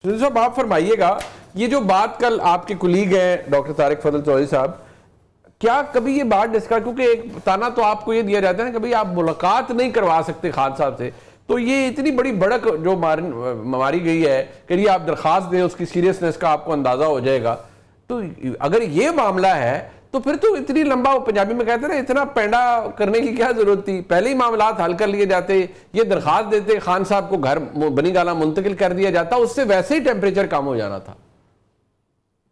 صاحب آپ فرمائیے گا، یہ جو بات کل آپ کے کولیگ ہیں ڈاکٹر طارق فضل چودھری صاحب، کیا کبھی یہ بات ڈسکس، کیونکہ ایک تانا تو آپ کو یہ دیا جاتا ہے نا کبھی آپ ملاقات نہیں کروا سکتے خان صاحب سے، تو یہ اتنی بڑی بڑک جو ماری گئی ہے کہ یہ آپ درخواست دیں، اس کی سیریسنس کا آپ کو اندازہ ہو جائے گا. تو اگر یہ معاملہ ہے تو پھر تو اتنی لمبا، پنجابی میں کہتے ہیں نا، اتنا پینڈا کرنے کی کیا ضرورت تھی؟ پہلے ہی معاملات حل کر لیے جاتے، یہ درخواست دیتے، خان صاحب کو گھر بنی گالا منتقل کر دیا جاتا، اس سے ویسے ہی ٹیمپریچر کم ہو جانا تھا.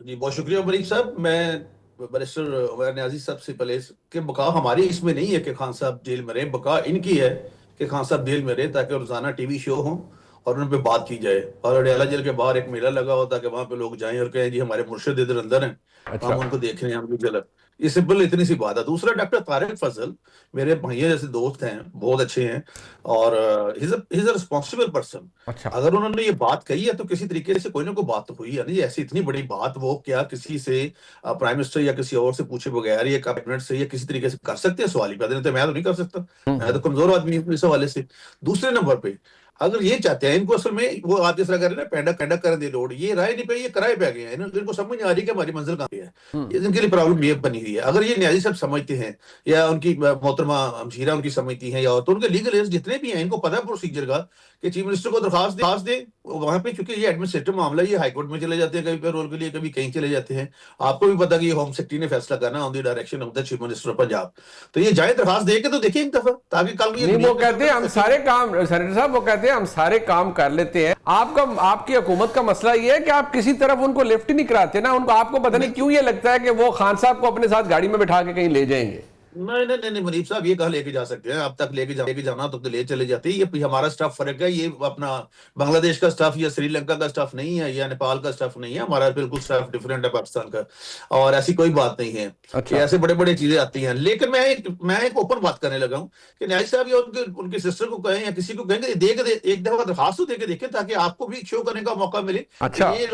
جی بہت شکریہ مریف صاحب. میں بیرسٹر عمیر نیازی صاحب سے پہلے کہ بقا ہماری اس میں نہیں ہے کہ خان صاحب جیل میں رہیں، بقا ان کی ہے کہ خان صاحب جیل میں رہیں تاکہ روزانہ ٹی وی شو ہوں اور ان پہ بات کی جائے. اور اڈیالہ جیل کے باہر ایک میلہ لگا ہو تاکہ وہاں پہ لوگ جائیں اور کہیں جی ہمارے مرشد ادھر اندر ہیں، ہم ان کو دیکھ رہے ہیں، ہم بھی جلد. یہ سمپل اتنی سی بات ہے. دوسرا ڈاکٹر طارق فضل میرے بھائیوں جیسے دوست ہیں، بہت اچھے ہیں، اور ہیز اے ریسپانسبل پرسن. اچھا، اگر انہوں نے یہ بات کہی ہے تو کسی طریقے سے کوئی نہ کوئی بات تو ہوئی ہے نا. ایسی اتنی بڑی بات وہ کیا کسی سے پرائم منسٹر یا کسی اور سے پوچھے بغیر یا کیبنٹ سے یا کسی طریقے سے کر سکتے ہیں؟ سوال ہی پیدا نہیں. میں تو نہیں کر سکتا، میں تو کمزور آدمی ہوں اس حوالے سے. دوسرے نمبر پہ اگر یہ چاہتے ہیں، ان کو اصل میں وہ آپ جس طرح کر رہے ہیں نا، پینڈا کر دے روڈ، یہ رائے نہیں پہ، یہ کرائے پہ گئے ہیں. ان کو سمجھ نہیں آ رہی کہ ہماری منزل کہاں پہ ہے. یہ ان کے لیے پرابلم یہ بنی ہوئی ہے. اگر یہ نیازی صاحب سمجھتے ہیں یا ان کی محترمہ ہمشیرہ ان کی سمجھتی ہیں، یا تو ان کے لیگل ایڈ جتنے بھی ہیں ان کو پتہ ہے پروسیجر کا کہ چیف منسٹر کو درخواست دے وہاں پہ، چونکہ یہ ایڈمنسٹریٹو معاملہ، یہ ہائی کورٹ میں چلے جاتے ہیں کبھی پیرول کے لیے، کبھی کہیں چلے جاتے ہیں. آپ کو بھی پتا کہ یہ ہوم سیکرٹری نے فیصلہ کرنا on the direction of the chief minister of Punjab. تو یہ جائے درخواست دے کے تو دیکھیں ایک دفعہ، تاکہ کل یہ نہیں، وہ کہتے ہیں ہم سارے کام، سینیٹر صاحب وہ کہتے ہیں ہم سارے کام کر لیتے ہیں. آپ کی حکومت کا مسئلہ یہ ہے کہ آپ کسی طرف ان کو لفٹ نہیں کراتے نا. ان کو آپ کو پتہ نہیں کیوں یہ لگتا ہے کہ وہ خان صاحب کو اپنے ساتھ گاڑی میں بٹھا کے کہیں لے جائیں گے. نہیں منیب صاحب، یہ کہاں لے کے جا سکتے ہیں؟ اب تک لے کے جانا تو لے چلے جاتے. یہ ہمارا سٹاف فرق ہے، یہ اپنا بنگلہ دیش کا سٹاف یا سری لنکا کا سٹاف نہیں ہے یا نیپال کا سٹاف نہیں ہے. ہمارا بالکل سٹاف ڈیفرنٹ ہے پاکستان کا، اور ایسی کوئی بات نہیں ہے کہ ایسے بڑے بڑے چیزیں آتی ہیں. لیکن میں ایک اوپن بات کرنے لگا ہوں کہ نیازی صاحب یا ان کے سسٹر کو کہیں یا کسی کو کہیں گے ایک دفعہ درخواست دے کے دیکھیں تاکہ آپ کو بھی شو کرنے کا موقع ملے. یہ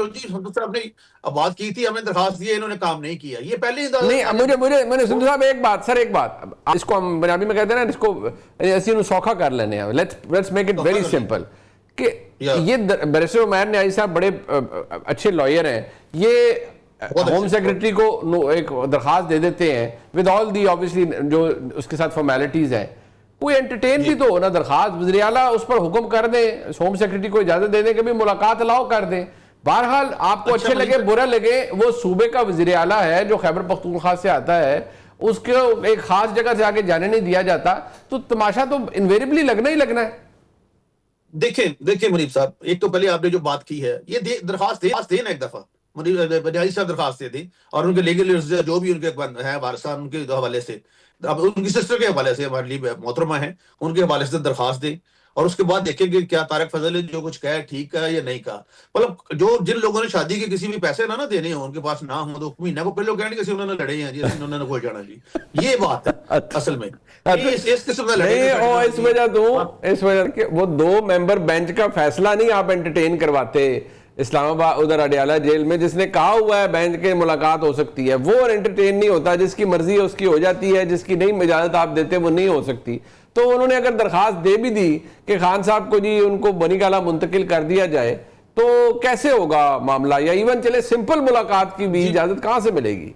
صاحب نے بات کی تھی، ہمیں درخواست دی ہے، انہوں نے کام نہیں کیا. یہ پہلے مجھے سندھو صاحب ایک بات اس کو ہم پنجابی میں کہتے ہیں نا، اس کو ایسی سوکھا کر لینے ہیں. Let's make it very simple کہ یہ بیرسٹر عمیر نیازی صاحب بڑے اچھے لائر ہیں. یہ ہوم سیکرٹری کو ایک درخواست دے دیتے ہیں ود آل دی obviously جو اس کے ساتھ فارمیلٹیز ہیں. کوئی انٹرٹین بھی تو ہونا درخواست، وزیر اعلیٰ اس پر حکم کر دیں، ہوم سیکرٹری کو اجازت دے دیں کہ بھی ملاقات الاؤ کر دیں. بہرحال آپ کو اچھے لگے برا لگے، وہ صوبے کا وزیر اعلیٰ ہے جو خیبر پختونخوا سے آتا ہے، اس کو ایک خاص جگہ سے آگے جانے نہیں دیا جاتا، تو تماشا تو انویریبلی لگنا ہی لگنا ہے. دیکھیں منیب صاحب، ایک تو پہلے آپ نے جو بات کی ہے، یہ درخواست دینا ایک دفعہ نیازی صاحب درخواست دے دیں، اور ان کے لیگل جو بھی ان کے ہیں وارثان، ان کے حوالے سے، اب ان کی سسٹر کے حوالے سے ہمارے لیے محترمہ ہیں، ان کے حوالے سے درخواست دیں، اور اس کے بعد دیکھیں کہ کیا طارق فضل نے جو کچھ کہا ہے ٹھیک ہے یا نہیں کہا. مطلب جن لوگوں نے شادی کے کسی بھی پیسے نہ دینے ہوں، ان کے پاس نہ ہوں، تو مہینہ کو پہلے لوگ کہیں کہ انہوں نے لڑے ہیں جی، انہوں نے کھول جانا جی. یہ بات ہے اصل میں اس قسم کا لڑے. اس وجہ کہ وہ 2 ممبر بینچ کا فیصلہ نہیں آپ انٹرٹین کرواتے اسلام آباد ادھر اڈیالہ جیل میں. جس نے کہا ہوا ہے بینچ کے ملاقات ہو سکتی ہے، وہ انٹرٹین نہیں ہوتا. جس کی مرضی ہے اس کی ہو جاتی ہے، جس کی نہیں اجازت آپ دیتے وہ نہیں ہو سکتی. تو انہوں نے اگر درخواست دے بھی دی کہ خان صاحب کو جی ان کو بنی گالا منتقل کر دیا جائے، تو کیسے ہوگا معاملہ؟ یا ایون چلے سمپل ملاقات کی بھی اجازت کہاں سے ملے گی؟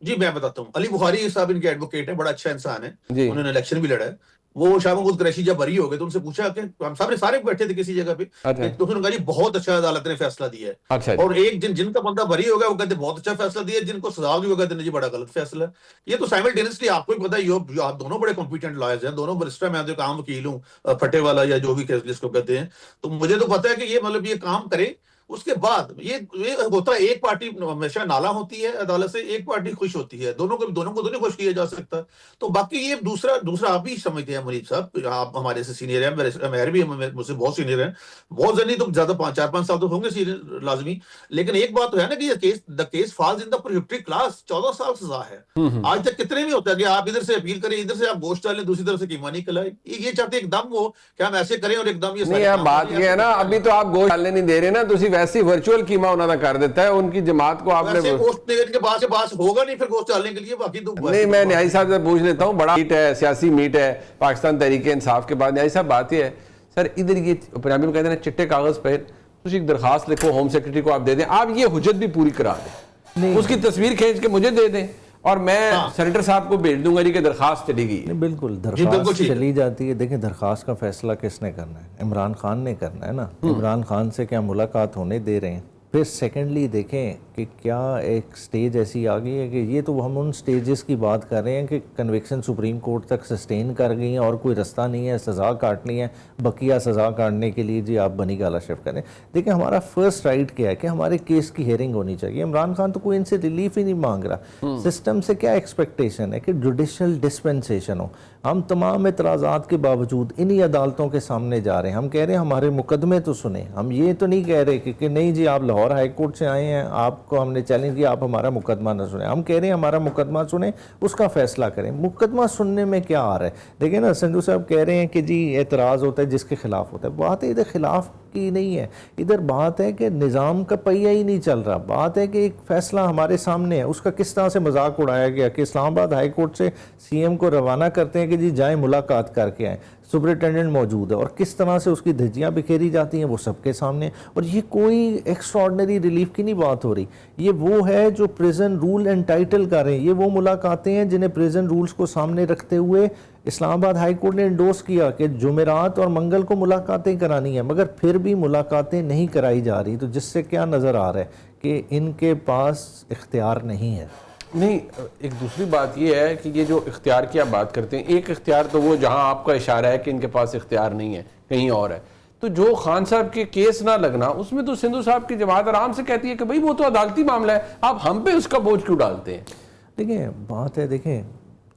جی میں بتاتا ہوں. علی بخاری صاحب ان کے ایڈوکیٹ ہیں، بڑا اچھا انسان ہے، جی، انہوں نے الیکشن بھی لڑا ہے. وہ شاہ محمود قریشی جب بری ہو گئے تو ان سے پوچھا کہ ہم سارے بیٹھے تھے کسی جگہ پہ، تو انہوں نے کہا جی بہت اچھا عدالت نے فیصلہ دیا ہے. اور ایک جن کا بندہ بری ہو گیا وہ کہتے ہیں بہت اچھا فیصلہ دیا ہے، جن کو سزا بھی ہو گیا جی بڑا غلط فیصلہ ہے. یہ تو سائملٹینیسلی آپ کو بھی پتا ہے، آپ دونوں بڑے کمپیٹنٹ لائرز ہیں، دونوں برسٹر. میں تو عام وکیل ہوں، پھٹے والا یا جو بھی جس کو کہتے ہیں. تو مجھے تو پتا ہے کہ یہ مطلب یہ کام کرے. اس کے بعد یہ ہوتا ہے، ایک پارٹی ہمیشہ نالا ہوتی ہے عدالت سے، ایک پارٹی خوش ہوتی ہے. دونوں کو تو نہیں خوش کیا جا سکتا. تو باقی یہ دوسرا آپ بھی سمجھتے ہیں مریب صاحب، آپ ہمارے سے سینئر ہیں، مہر بھی مجھ سے بہت سینئر ہیں، بہت زنی تو زیادہ 4-5 سال تو ہوں گے سینئر لازمی. لیکن ایک بات تو ہے نا کہ the case falls in the prohibited class. 14 سال سزا ہے. آج تک کتنے بھی ہوتا ہے کہ آپ ادھر سے اپیل کریں، ادھر سے آپ گوشت ڈالیں، دوسری طرف سے قیمہ نہیں کھلائیں. یہ چاہتے ایک دم وہ کہ ہم ایسے کریں اور ایک دم یہ نہیں. بات یہ ہے نا، ابھی تو آپ گوشت ڈالنے نہیں دے رہے نا، تو ویسے ورچوئل قیمہ انہوں نے کر دیتا ہے ان کی جماعت کو. آپ نے گوشت کے پاس ہوگا نہیں پھر گوشت ڈالنے کے لیے. باقی تو نہیں، میں نیازی صاحب سے پوچھ لیتا ہوں، بڑا میٹ ہے، سیاسی میٹ ہے پاکستان تحریک انصاف کے بعد. نیازی صاحب بات یہ ہے سر، ادھر یہ پنجابی میں کہتے ہیں چٹے کاغذ پہ تسی ایک درخواست لکھو ہوم سیکرٹری کو آپ دے دیں, آپ یہ حجت بھی پوری کرا دیں, اس کی تصویر کھینچ کے مجھے دے دیں اور میں سینیٹر صاحب کو بھیج دوں گا جی کہ درخواست چلی گئی ہے. بالکل درخواست چلی جاتی ہے. دیکھیں درخواست کا فیصلہ کس نے کرنا ہے؟ عمران خان نے کرنا ہے نا. عمران خان سے کیا ملاقات ہونے دے رہے ہیں؟ پھر سیکنڈلی دیکھیں کہ کیا ایک سٹیج ایسی آ گئی ہے کہ یہ تو ہم ان سٹیجز کی بات کر رہے ہیں کہ کنوکشن سپریم کورٹ تک سسٹین کر گئی ہیں اور کوئی رستہ نہیں ہے, سزا کاٹنی ہے, بقیہ سزا کاٹنے کے لیے جی آپ بنی گالا شفٹ کریں. دیکھیں ہمارا فرسٹ رائٹ کیا ہے کہ ہمارے کیس کی ہیئرنگ ہونی چاہیے. عمران خان تو کوئی ان سے ریلیف ہی نہیں مانگ رہا. سسٹم سے کیا ایکسپیکٹیشن ہے کہ جوڈیشل ڈسپنسیشن ہو. ہم تمام اعتراضات کے باوجود انہی عدالتوں کے سامنے جا رہے ہیں. ہم کہہ رہے ہیں ہمارے مقدمے تو سنیں. ہم یہ تو نہیں کہہ رہے کہ نہیں جی آپ لاہور ہائی کورٹ سے آئے ہیں, آپ کو ہم نے چیلنج کیا, آپ ہمارا مقدمہ نہ سنیں. ہم کہہ رہے ہیں ہمارا مقدمہ سنیں, اس کا فیصلہ کریں. مقدمہ سننے میں کیا آ رہا ہے؟ دیکھیں نا سندھو صاحب کہہ رہے ہیں کہ جی اعتراض ہوتا ہے جس کے خلاف ہوتا ہے. بات ہے ادھر خلاف کی نہیں ہے, ادھر بات ہے کہ نظام کا پہیہ ہی نہیں چل رہا. بات ہے کہ ایک فیصلہ ہمارے سامنے ہے, اس کا کس طرح سے مذاق اڑایا گیا کہ اسلام آباد ہائی کورٹ سے سی ایم کو روانہ کرتے ہیں کہ جی جائیں ملاقات کر کے آئیں, سپرنٹینڈنٹ موجود ہے, اور کس طرح سے اس کی دھجیاں بکھیری جاتی ہیں وہ سب کے سامنے. اور یہ کوئی ایکسٹراڈنری ریلیف کی نہیں بات ہو رہی. یہ وہ ہے جو پریزن رول انٹائٹل کر رہے ہیں. یہ وہ ملاقاتیں ہیں جنہیں پریزن رولز کو سامنے رکھتے ہوئے اسلام آباد ہائی کورٹ نے انڈورس کیا کہ جمعرات اور منگل کو ملاقاتیں کرانی ہیں, مگر پھر بھی ملاقاتیں نہیں کرائی جا رہی. تو جس سے کیا نظر آ رہا ہے کہ ان کے پاس اختیار نہیں ہے. نہیں, ایک دوسری بات یہ ہے کہ یہ جو اختیار کی آپ بات کرتے ہیں, ایک اختیار تو وہ جہاں آپ کا اشارہ ہے کہ ان کے پاس اختیار نہیں ہے, کہیں اور ہے. تو جو خان صاحب کے کیس نہ لگنا, اس میں تو سندھو صاحب کی جماعت آرام سے کہتی ہے کہ بھئی وہ تو عدالتی معاملہ ہے, آپ ہم پہ اس کا بوجھ کیوں ڈالتے ہیں؟ دیکھیں بات ہے, دیکھیں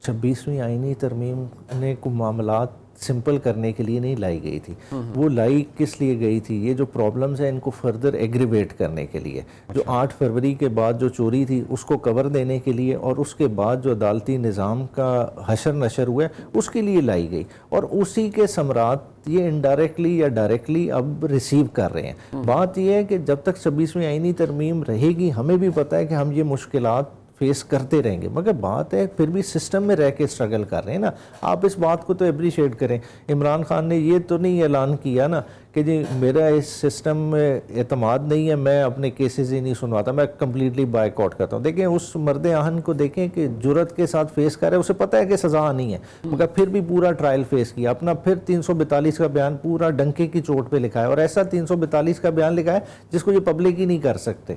26ویں آئینی ترمیم نے کو معاملات سمپل کرنے کے لیے نہیں لائی گئی تھی. وہ لائی کس لیے گئی تھی؟ یہ جو پرابلمز ہیں ان کو فردر ایگریویٹ کرنے کے لیے. جو 8 فروری کے بعد جو چوری تھی اس کو کور دینے کے لیے, اور اس کے بعد جو عدالتی نظام کا حشر نشر ہوا ہے اس کے لیے لائی گئی. اور اسی کے ثمرات یہ انڈائریکٹلی یا ڈائریکٹلی اب ریسیو کر رہے ہیں. بات یہ ہے کہ جب تک 26ویں آئینی ترمیم رہے گی ہمیں بھی پتہ ہے کہ ہم یہ مشکلات فیس کرتے رہیں گے, مگر بات ہے پھر بھی سسٹم میں رہ کے اسٹرگل کر رہے ہیں نا. آپ اس بات کو تو اپریشیٹ کریں. عمران خان نے یہ تو نہیں اعلان کیا نا کہ جی میرا اس سسٹم میں اعتماد نہیں ہے, میں اپنے کیسز ہی نہیں سنواتا, میں کمپلیٹلی بائیک آؤٹ کرتا ہوں. دیکھیں اس مرد آہن کو دیکھیں کہ جرت کے ساتھ فیس کر رہے ہیں, اسے پتہ ہے کہ سزا نہیں ہے, مگر پھر بھی پورا ٹرائل فیس کیا اپنا. پھر 342 کا بیان پورا ڈنکے کی چوٹ پہ لکھا ہے, اور ایسا 342 کا بیان لکھا ہے جس کو یہ پبلک ہی نہیں کر سکتے.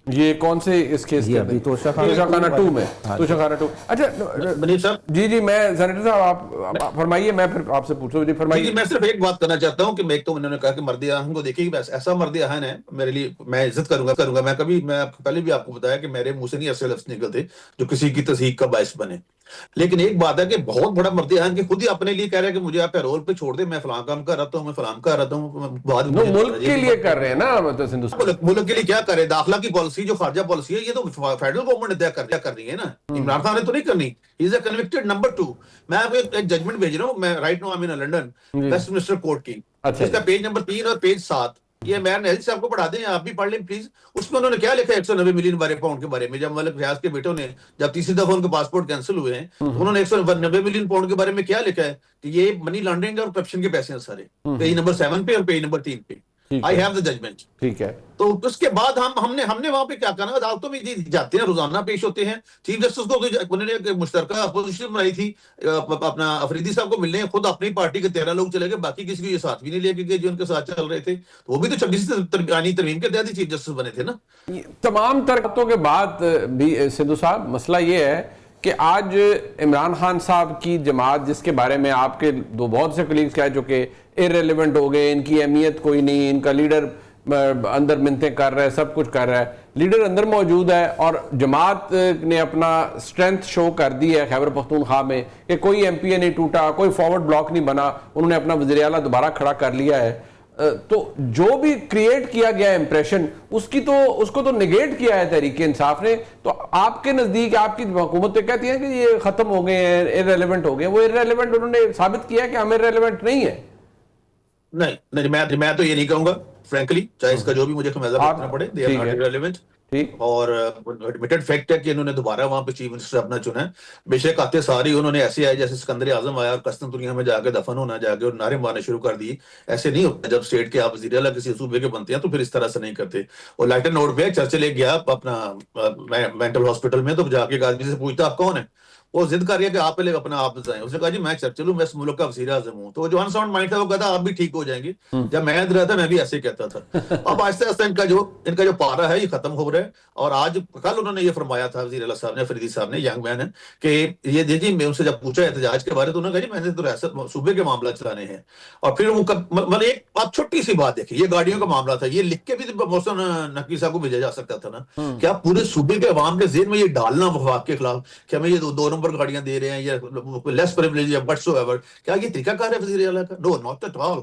یہ کون سے اس کیس کے ابھی توشہ خانہ 2 میں توشہ خانہ 2. اچھا جی میں سینیٹر صاحب آپ فرمائیے, میں پھر آپ سے پوچھوں. جی فرمائیے. میں صرف ایک بات کرنا چاہتا ہوں کہ ایک تو انہوں نے کہا کہ مرد آہن کو دیکھیے, ایسا مرد آہن ہے میرے لیے, میں عزت کروں گا. میں پہلے بھی آپ کو بتایا کہ میرے منہ سے نہیں ایسے لفظ نکلتے جو کسی کی تصحیق کا باعث بنے. لیکن ایک بات ہے کہ بہت بڑا مرد آہن کہ خود ہی اپنے لیے کہہ رہے ہیں کہ مجھے آپ پیرول پہ چھوڑ دیں, میں فلاں کام کر رہا ہوں, میں فلاں کر رہا ہوں. ملک کے لیے کر رہے ہیں نا, ملک کے لیے کیا کرے؟ داخلہ کی پالیسی جو خارجہ پالیسی ہے یہ تو فیڈرل گورنمنٹ نے طے کر رہی ہے نا, عمران خان نے تو نہیں کرنی. ہی از اے کنوکٹڈ نمبر 2. میں آپ کو ایک ججمنٹ بھیج رہا ہوں, میں right now I am in London, Westminster court کی, اس کا پیج نمبر 3 اور پیج 7, یہ میں نہل صاحب کو پڑھا دیں, آپ بھی پڑھ لیں پلیز. اس میں انہوں نے کیا لکھا ہے 190 ملین پاؤنڈ کے بارے میں. جب ملک ریاض کے بیٹوں نے جب تیسری دفعہ ان کے پاسپورٹ کینسل ہوئے ہیں, انہوں نے 190 ملین پاؤنڈ کے بارے میں کیا لکھا ہے کہ یہ منی لانڈرنگ اور کرپشن کے پیسے ہیں سارے. پیج نمبر 7 پہ اور پیج نمبر 3 پہ. I have the judgment. ٹھیک ہے. تو اس کے بعد ہم نے وہاں پہ کیا کرنا, عدالتوں میں جاتے ہیں, روزانہ پیش ہوتے ہیں. چیف جسٹس کو انہوں نے ایک مشترکہ اپوزیشن بنائی تھی اپنا افریدی صاحب کو ملنے, خود اپنی پارٹی کے 13 لوگ چلے گئے, باقی کسی کو یہ ساتھ بھی نہیں لے کے گئے جو ان کے ساتھ چل رہے تھے. وہ بھی تو 26 آئینی ترمیم کے تحت چیف جسٹس بنے تھے نا. تمام ترقیوں کے بعد بھی سندھو صاحب مسئلہ یہ ہے کہ آج عمران خان صاحب کی جماعت, جس کے بارے میں آپ کے بہت سے کلیگز کہہ چکے irrelevant ہو گئے, ان کی اہمیت کوئی نہیں, ان کا لیڈر اندر منتیں کر رہا ہے, سب کچھ کر رہا ہے, لیڈر اندر موجود ہے, اور جماعت نے اپنا سٹرینتھ شو کر دی ہے خیبر پختونخوا میں کہ کوئی ایم پی اے نہیں ٹوٹا, کوئی فارورڈ بلاک نہیں بنا, انہوں نے اپنا وزیر اعلیٰ دوبارہ کھڑا کر لیا ہے. تو جو بھی کریٹ کیا گیا امپریشن اس کو تو نگیٹ کیا ہے تحریک انصاف نے. تو آپ کے نزدیک آپ کی حکومت تو کہتی ہے کہ یہ ختم ہو گئے ہیں, irrelevant ہو گئے. وہ irrelevant انہوں نے ثابت کیا ہے کہ ہم irrelevant نہیں ہے. نہیں, میں تو یہ نہیں کہوں گا فرینکلی, چاہے اس کا جو بھی مجھے خمیازہ بھرنا پڑے, they are not irrelevant. ٹھیک. اور ایڈمیٹڈ فیکٹ ہے کہ انہوں نے دوبارہ وہاں پہ چیف منسٹر اپنا چنا ہے. بے شک آتے ساری انہوں نے ایسے آئے جیسے سکندر اعظم آیا اور قسطنطنیہ دنیا میں جا کے دفن ہونا جا کے اور نعرے مارنے شروع کر دی. ایسے نہیں ہوتا جب اسٹیٹ کے آپ وزیر اعلیٰ کسی صوبے کے بنتے ہیں تو پھر اس طرح سے نہیں کرتے. اور لائٹر نوٹ پہ چرچل ایک گیا اپنا مینٹل ہاسپٹل میں, تو جا کے ایک آدمی سے پوچھتا آپ کون ہیں, وہ ضد کر رہی ہے کہ آپ پہلے اپنا آپ بتائیں. اس نے کہا جی میں چرچل ہوں, میں اس ملک کا وزیر اعظم ہوں. تو جو ان ساؤنڈ مائنڈ تھا وہ کہتا آپ بھی ٹھیک ہو جائیں گے. جب میں ادھر تھا میں بھی ایسے کہتا تھا. اب آہستہ آہستہ ان کا جو پارا ہے یہ ختم ہو رہا ہے. اور آج کل انہوں نے یہ فرمایا تھا وزیر اعلیٰ صاحب نے, فریدی صاحب نے, ینگ مین ہے, کہ یہ دیکھیے میں ان سے جب پوچھا احتجاج کے بارے تو انہوں نے کہا جی میں نے تو ریاست صوبے کے معاملہ چلانے ہیں. اور پھر وہ مطلب ایک آپ چھوٹی سی بات دیکھیں, یہ گاڑیوں کا معاملہ تھا, یہ لکھ کے بھی محسن نقوی صاحب کو بھیجا جا سکتا تھا نا. کیا پورے صوبے کے عوام کے ذہن میں یہ ڈالنا وفاق کے خلاف کہ ہمیں یہ 2 نمبر گاڑیاں دے رہے ہیں یا لیس پریویلیج یا وٹس ایور, کیا یہ طریقہ کار ہے وزیر اعلیٰ کا؟ نو, ناٹ ایٹ آل.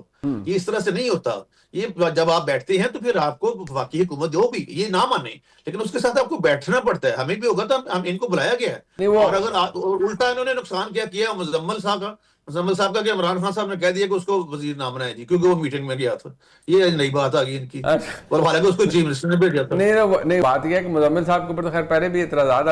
یہ اس طرح سے نہیں ہوتا. یہ جب آپ بیٹھتے ہیں تو پھر آپ کو وفاقی حکومت جو بھی یہ نہ مانے لیکن اس کے ساتھ آپ کو بیٹھنا پڑتا ہے. ہمیں بھی ہوگا تو ہم ان کو بلایا گیا ہے. اور اگر الٹا انہوں نے نقصان کیا مزمل صاحب کا کہ عمران خان صاحب نے کہہ دیا کہ اس کو وزیر نہ بنایا جی کیونکہ وہ میٹنگ میں گیا تھا. یہ نئی بات آ گئی ان کی, اور حالانکہ اس کو چیف منسٹر نے بھیجا تھا. نہیں بات یہ ہے کہ مزمل صاحب کے اوپر تو خیر پہلے بھی اعتراضات آتے